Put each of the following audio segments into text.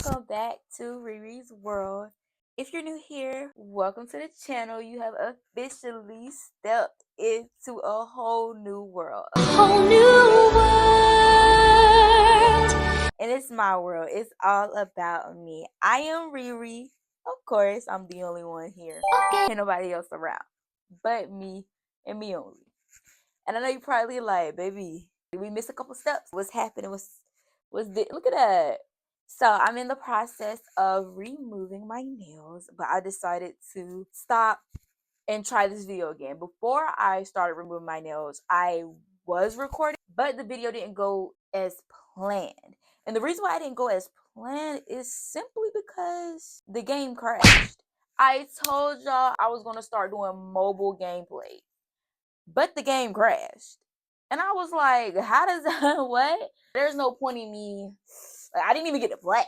welcome back to Riri's World. If you're new here, welcome to the channel. You have officially stepped into a whole new world. And it's my world. It's all about me. I am Riri. Of course, I'm the only one here. Ain't nobody else around but me and me only. And I know you probably like, baby, did we miss a couple steps? What's happening? Look at that. So I'm in the process of removing my nails, but I decided to stop and try this video again. Before I started removing my nails, I was recording, but the video didn't go as planned. And the reason why I didn't go as planned is simply because the game crashed. I told y'all I was going to start doing mobile gameplay, but the game crashed. And I was like, how does that, what? There's no point in me, like, I didn't even get to play.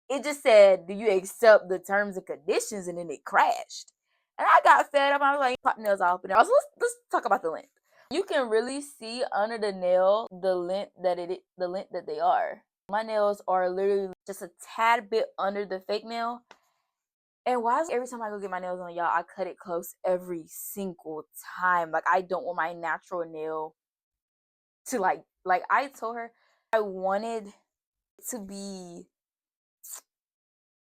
It just said, do you accept the terms and conditions? And then it crashed. And I got fed up. I was like, pop nails off. And also, let's talk about the length. You can really see under the nail the length that they are. My nails are literally just a tad bit under the fake nail. And why is every time I go get my nails on, y'all, I cut it close every single time. Like, I don't want my natural nail to like I told her I wanted to be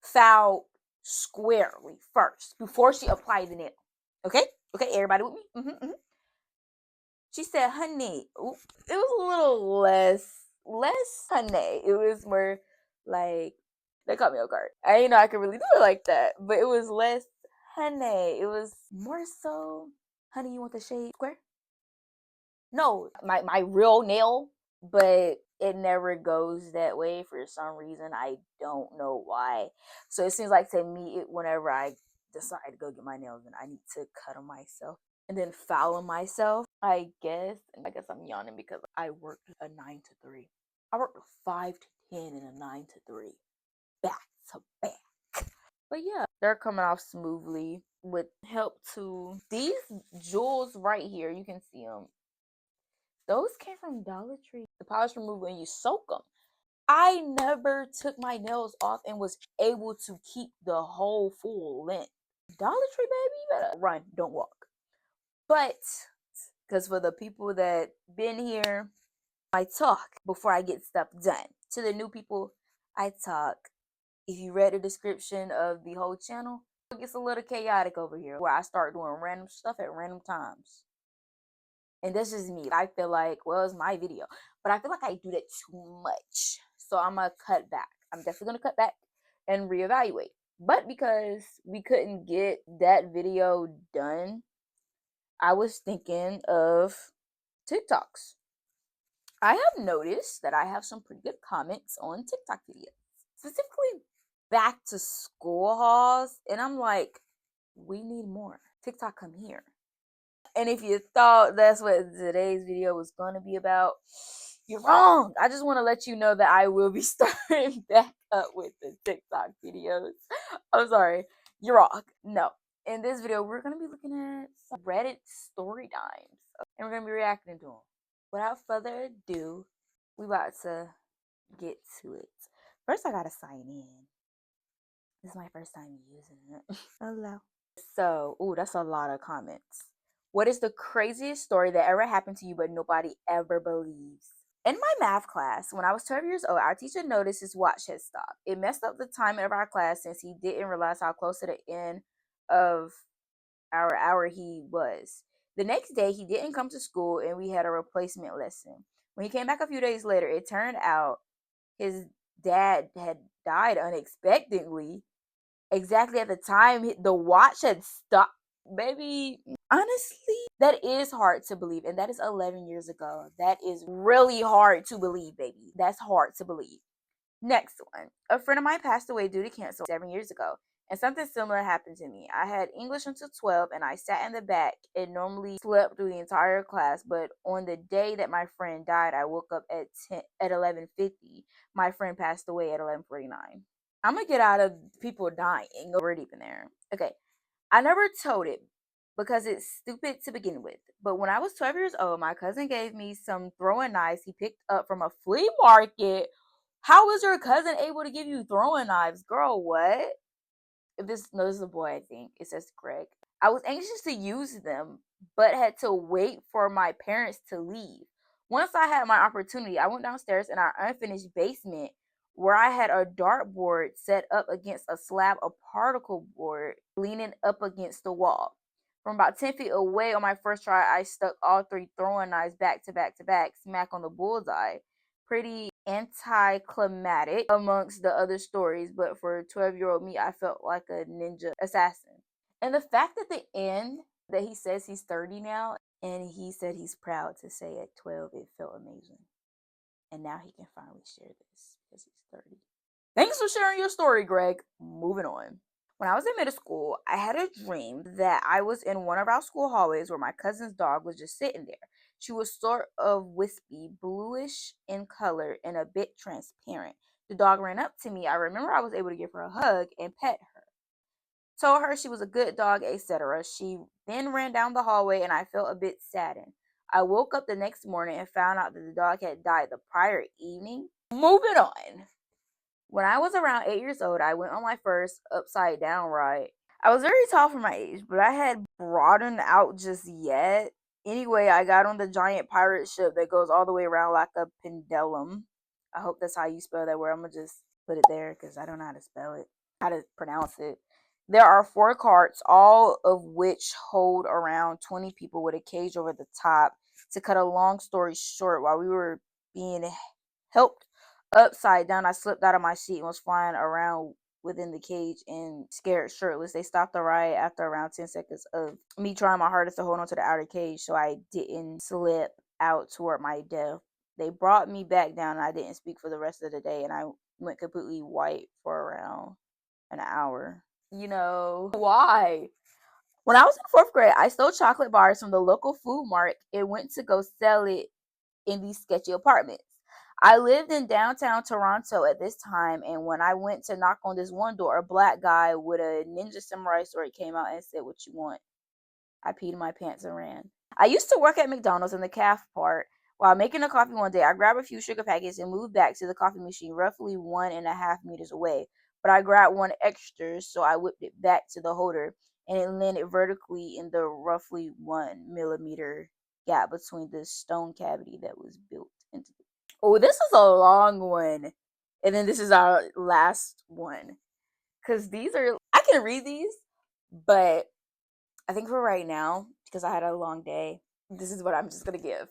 filed squarely first before she applied the nail. Okay, everybody with me? She said, honey, it was a little less honey. It was more like, they caught me off guard. I didn't know I could really do it like that, but it was less honey. It was more so, honey, you want the shade square? No, my real nail, but it never goes that way for some reason. I don't know why. So it seems like to me, whenever I decide to go get my nails, then I need to cut them myself and then file them myself. I guess I'm yawning because I worked a 9 to 3. I worked a 5 to 10 and a 9 to 3, back to back. But yeah, they're coming off smoothly with help to these jewels right here. You can see them. Those came from Dollar Tree. The polish remover when you soak them. I never took my nails off and was able to keep the whole full length. Dollar Tree, baby, you better run, don't walk. But, because for the people that been here, I talk before I get stuff done. To the new people, I talk. If you read the description of the whole channel, it gets a little chaotic over here where I start doing random stuff at random times. And that's just me. I feel like, well, it's my video, but I feel like I do that too much. So I'm going to cut back. I'm definitely going to cut back and reevaluate. But because we couldn't get that video done, I was thinking of TikToks. I have noticed that I have some pretty good comments on TikTok videos, specifically back to school hauls. And I'm like, we need more. TikTok, come here. And if you thought that's what today's video was going to be about, you're wrong. I just want to let you know that I will be starting back up with the TikTok videos. I'm sorry. You're wrong. No. In this video, we're going to be looking at some Reddit StoryTimes. And we're going to be reacting to them. Without further ado, we about to get to it. First, I got to sign in. This is my first time using it. Hello. So, that's a lot of comments. What is the craziest story that ever happened to you but nobody ever believes? In my math class, when I was 12 years old, our teacher noticed his watch had stopped. It messed up the time of our class since he didn't realize how close to the end of our hour he was. The next day, he didn't come to school and we had a replacement lesson. When he came back a few days later, it turned out his dad had died unexpectedly. Exactly at the time the watch had stopped. Baby, honestly, that is hard to believe. And that is 11 years ago. That is really hard to believe, baby. That's hard to believe. Next one. A friend of mine passed away due to cancer 7 years ago. And something similar happened to me. I had English until 12 and I sat in the back and normally slept through the entire class. But on the day that my friend died, I woke up at 11:50. My friend passed away at 11:49. I'm going to get out of people dying. We're deep in there. Okay. I never told it because it's stupid to begin with. But when I was 12 years old, my cousin gave me some throwing knives he picked up from a flea market. How was your cousin able to give you throwing knives? Girl, what? This is a boy, I think. It says Greg. I was anxious to use them, but had to wait for my parents to leave. Once I had my opportunity, I went downstairs in our unfinished basement where I had a dartboard set up against a slab of particle board leaning up against the wall. From about 10 feet away on my first try, I stuck all three throwing knives back to back to back, smack on the bullseye. Pretty anticlimactic amongst the other stories, but for 12-year-old me, I felt like a ninja assassin. And the fact at the end that he says he's 30 now, and he said he's proud to say at 12 it felt amazing. And now he can finally share this because he's 30. Thanks for sharing your story, Greg. Moving on. When I was in middle school, I had a dream that I was in one of our school hallways where my cousin's dog was just sitting there. She was sort of wispy, bluish in color, and a bit transparent. The dog ran up to me. I remember I was able to give her a hug and pet her. Told her she was a good dog, etc. She then ran down the hallway and I felt a bit saddened. I woke up the next morning and found out that the dog had died the prior evening. Moving on. When I was around 8 years old, I went on my first upside down ride. I was very tall for my age, but I had broadened out just yet. Anyway, I got on the giant pirate ship that goes all the way around like a pendulum. I hope that's how you spell that word. I'm going to just put it there because I don't know how to spell it, how to pronounce it. There are 4 carts, all of which hold around 20 people with a cage over the top. To cut a long story short, while we were being helped upside down, I slipped out of my seat and was flying around within the cage and scared shirtless. They stopped the ride after around 10 seconds of me trying my hardest to hold on to the outer cage so I didn't slip out toward my death. They brought me back down and I didn't speak for the rest of the day, and I went completely white for around an hour. You know, why? When I was in 4th grade, I stole chocolate bars from the local food mart and went to go sell it in these sketchy apartments. I lived in downtown Toronto at this time, and when I went to knock on this one door, a black guy with a ninja samurai sword came out and said, "What you want?" I peed in my pants and ran. I used to work at McDonald's in the caf part. While making a coffee one day, I grabbed a few sugar packets and moved back to the coffee machine roughly 1.5 meters away. But I grabbed one extra, so I whipped it back to the holder, and it landed vertically in the roughly 1 millimeter gap between the stone cavity that was built into the. Oh, this is a long one. And then this is our last one. Because these are, I can read these, but I think for right now, because I had a long day, this is what I'm just going to give.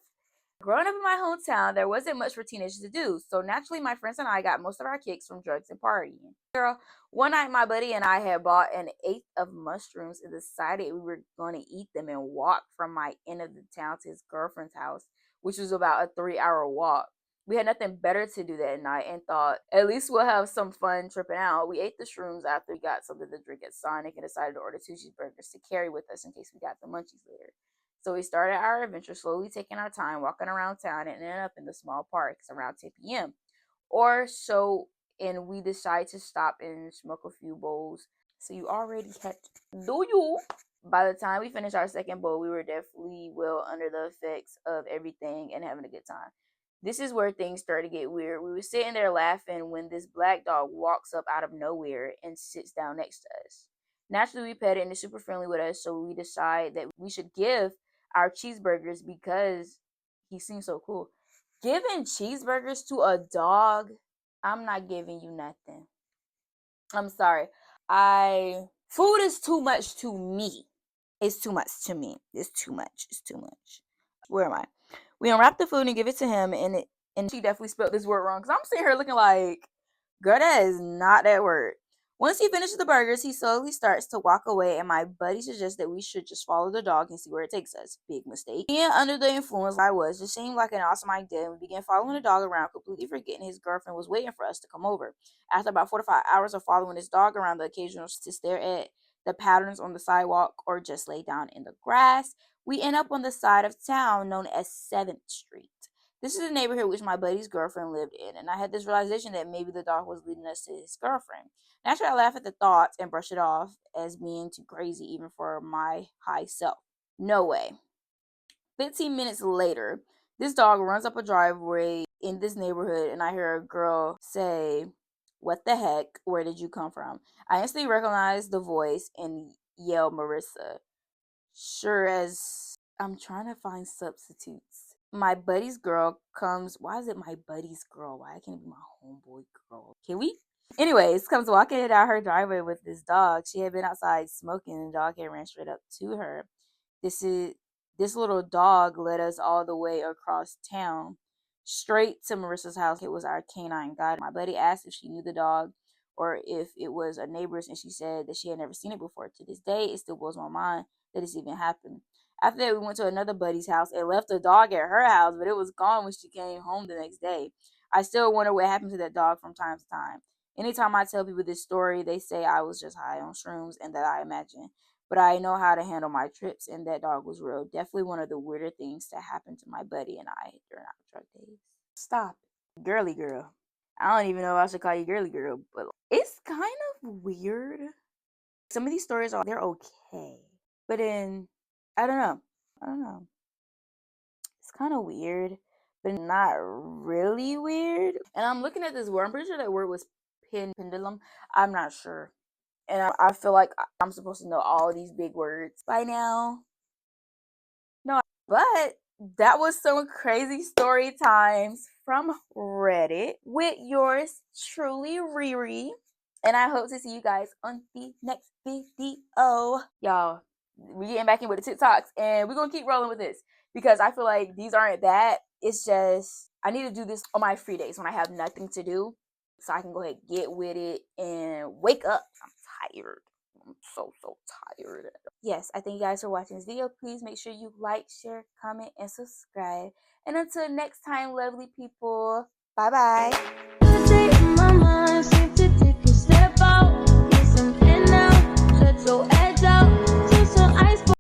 Growing up in my hometown, there wasn't much for teenagers to do, so naturally my friends and I got most of our kicks from drugs and partying. Girl, one night my buddy and I had bought an eighth of mushrooms and decided we were going to eat them and walk from my end of the town to his girlfriend's house, which was about a 3-hour walk. We had nothing better to do that night and thought, at least we'll have some fun tripping out. We ate the shrooms after we got something to drink at Sonic and decided to order 2 cheeseburgers to carry with us in case we got the munchies later. So we started our adventure, slowly taking our time, walking around town, and ended up in the small parks around 10 p.m. or so, and we decided to stop and smoke a few bowls. So you already catch, do you? By the time we finished our second bowl, we were definitely well under the effects of everything and having a good time. This is where things started to get weird. We were sitting there laughing when this black dog walks up out of nowhere and sits down next to us. Naturally, we pet it and it's super friendly with us, so we decide that we should give our cheeseburgers because he seems so cool. Giving cheeseburgers to a dog, I'm not giving you nothing. I'm sorry. Food is too much to me. It's too much to me. It's too much. It's too much. Where am I? We unwrap the food and give it to him, and she definitely spelled this word wrong because I'm sitting here looking like, girl, that is not that word. Once he finishes the burgers, he slowly starts to walk away, and my buddy suggests that we should just follow the dog and see where it takes us. Big mistake. Being under the influence I was, just seemed like an awesome idea, and we began following the dog around, completely forgetting his girlfriend was waiting for us to come over. After about 4 to 5 hours of following this dog around, the occasional to stare at the patterns on the sidewalk or just lay down in the grass, we end up on the side of town known as 7th Street. This is the neighborhood which my buddy's girlfriend lived in, and I had this realization that maybe the dog was leading us to his girlfriend. Naturally, I laugh at the thought and brush it off as being too crazy even for my high self. No way. 15 minutes later, this dog runs up a driveway in this neighborhood and I hear a girl say, "What the heck? Where did you come from?" I instantly recognize the voice and yell, "Marissa." Sure as I'm trying to find substitutes. My buddy's girl comes. Why is it my buddy's girl? Why can't it be my homeboy girl? Can we? Anyways, comes walking down her driveway with this dog. She had been outside smoking, and the dog had ran straight up to her. This is this little dog led us all the way across town, straight to Marissa's house. It was our canine guide. My buddy asked if she knew the dog or if it was a neighbor's, and she said that she had never seen it before. To this day, it still blows my mind that this even happened. After that, we went to another buddy's house and left the dog at her house, but it was gone when she came home the next day. I still wonder what happened to that dog from time to time. Anytime I tell people this story, they say I was just high on shrooms and that I imagine. But I know how to handle my trips, and that dog was real. Definitely one of the weirder things that happened to my buddy and I during our drug days. Stop it. Girly girl. I don't even know if I should call you girly girl, but it's kind of weird. Some of these stories they're okay. But then I don't know. I don't know. It's kind of weird, but not really weird. And I'm looking at this word. I'm pretty sure that word was pendulum. I'm not sure. And I feel like I'm supposed to know all these big words by now. No, but that was some crazy story times from Reddit with yours truly, Riri. And I hope to see you guys on the next video. Y'all, we getting back in with the TikToks, and we're going to keep rolling with this because I feel like these aren't bad. It's just, I need to do this on my free days when I have nothing to do so I can go ahead and get with it and wake up. I'm tired. I'm so tired. Yes, I thank you guys for watching this video. Please make sure you like, share, comment, and subscribe. And until next time, lovely people, bye-bye.